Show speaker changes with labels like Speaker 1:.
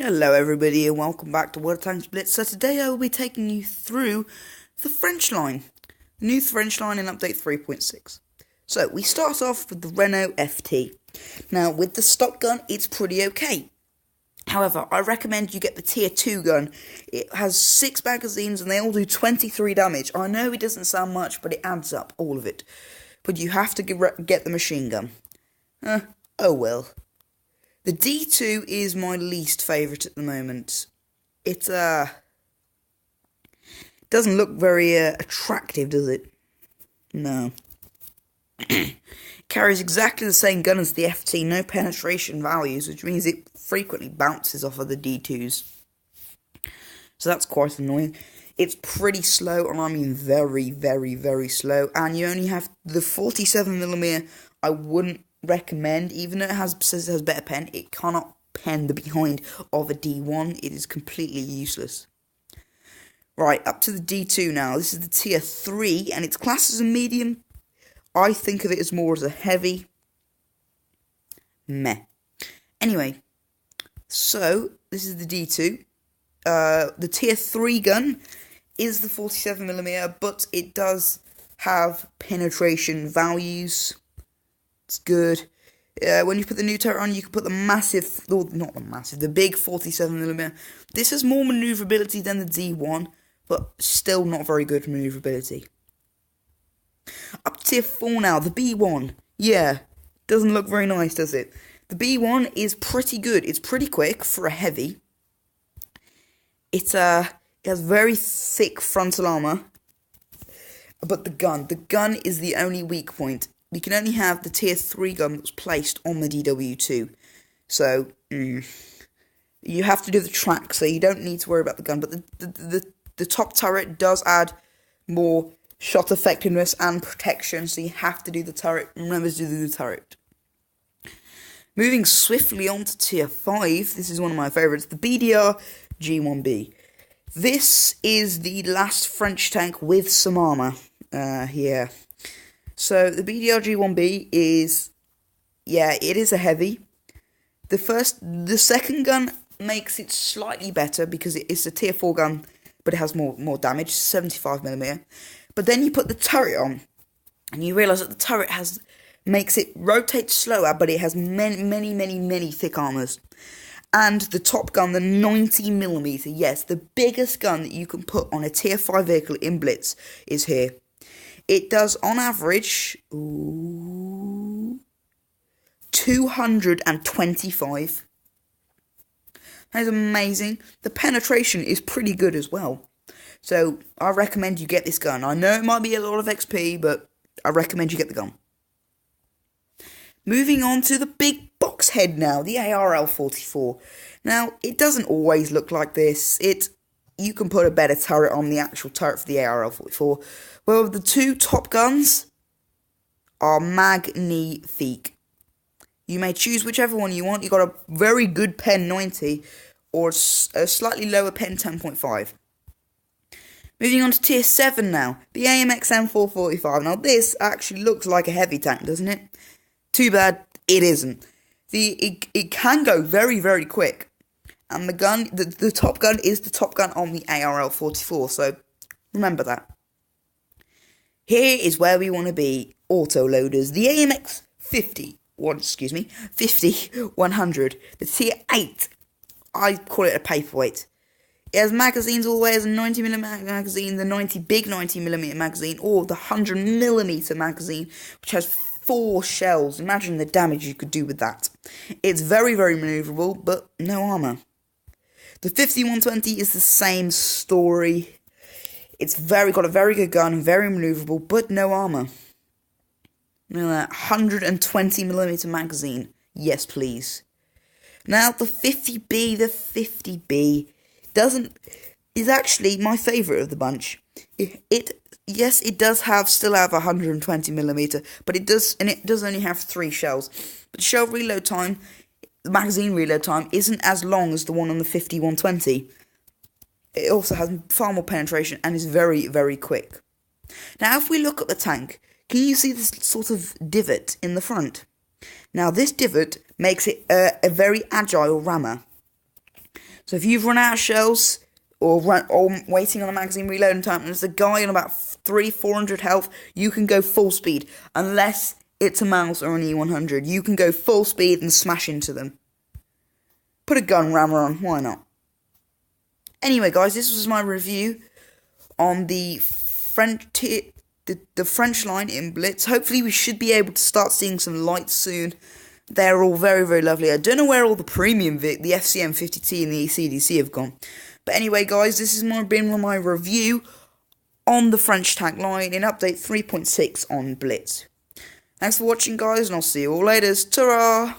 Speaker 1: Hello everybody and welcome back to Wotblitz. So today I will be taking you through the French line. The new French line in update 3.6. So we start off with the Renault FT. Now with the stock gun it's pretty okay. However, I recommend you get the tier 2 gun. It has 6 magazines and they all do 23 damage. I know it doesn't sound much, but it adds up, all of it. But you have to get the machine gun. Oh well. The D2 is my least favourite at the moment. It doesn't look very attractive, does it? No. It carries exactly the same gun as the FT, no penetration values, which means it frequently bounces off of the D2s. So that's quite annoying. It's pretty slow, and I mean very, very, very slow. And you only have the 47mm. I wouldn't recommend, even though says it has better pen, it cannot pen the behind of a D1. It is completely useless. Right, up to the D2 now. This is the tier 3, and it's classed as a medium. I think of it as more as a heavy. Meh. Anyway, so this is the D2. The tier 3 gun is the 47mm, but it does have penetration values. It's good. When you put the new turret on, you can put the massive, not the massive, the big 47mm. This has more maneuverability than the D1, but still not very good maneuverability. Up to tier 4 now, the B1. Yeah, doesn't look very nice, does it? The B1 is pretty good. It's pretty quick for a heavy. It has very thick frontal armor. But the gun is the only weak point. You can only have the tier 3 gun that's placed on the DW2. So, you have to do the track, so you don't need to worry about the gun. But the top turret does add more shot effectiveness and protection, so you have to do the turret. Remember to do the turret. Moving swiftly on to tier 5, this is one of my favourites, the BDR G1B. This is the last French tank with some armour here. So, the BDR G1B is, it is a heavy. The second gun makes it slightly better because it's a tier 4 gun, but it has more damage, 75mm. But then you put the turret on, and you realise that the turret makes it rotate slower, but it has many thick armours. And the top gun, the 90mm, yes, the biggest gun that you can put on a tier 5 vehicle in Blitz is here. It does, on average, 225. That is amazing. The penetration is pretty good as well. So, I recommend you get this gun. I know it might be a lot of XP, but I recommend you get the gun. Moving on to the big box head now, the ARL-44. Now, it doesn't always look like this. You can put a better turret on the actual turret for the ARL-44. Well, the two top guns are magnifique. You may choose whichever one you want. You've got a very good pen 90 or a slightly lower pen 10.5. Moving on to tier 7 now, the AMX M445. Now this actually looks like a heavy tank, doesn't it? Too bad it isn't. It can go very, very quick. And the top gun is the top gun on the ARL-44, so remember that. Here is where we want to be, auto-loaders. The AMX 50-100, the tier 8, I call it a paperweight. It has magazines all the way as a 90mm magazine, the big 90mm magazine, or the 100mm magazine, which has 4 shells. Imagine the damage you could do with that. It's very, very manoeuvrable, but no armour. The 50-120 is the same story. It's got a very good gun, very manoeuvrable, but no armour. 120mm magazine. Yes, please. Now, the 50B is actually my favourite of the bunch. It does still have 120mm, but it does only have 3 shells. But shell reload time, the magazine reload time, isn't as long as the one on the 50-120. It also has far more penetration and is very, very quick. Now, if we look at the tank, can you see this sort of divot in the front? Now, this divot makes it a very agile rammer. So if you've run out of shells, or waiting on a magazine reloading time, and there's a guy on about 400 health, you can go full speed. Unless it's a mouse or an E100, you can go full speed and smash into them. Put a gun rammer on, why not? Anyway, guys, this was my review on the French line in Blitz. Hopefully we should be able to start seeing some lights soon. They're all very, very lovely. I don't know where all the premium the FCM 50T and the ECDC have gone. But anyway, guys, this has been my review on the French tag line in update 3.6 on Blitz. Thanks for watching, guys, and I'll see you all later. Ta-ra!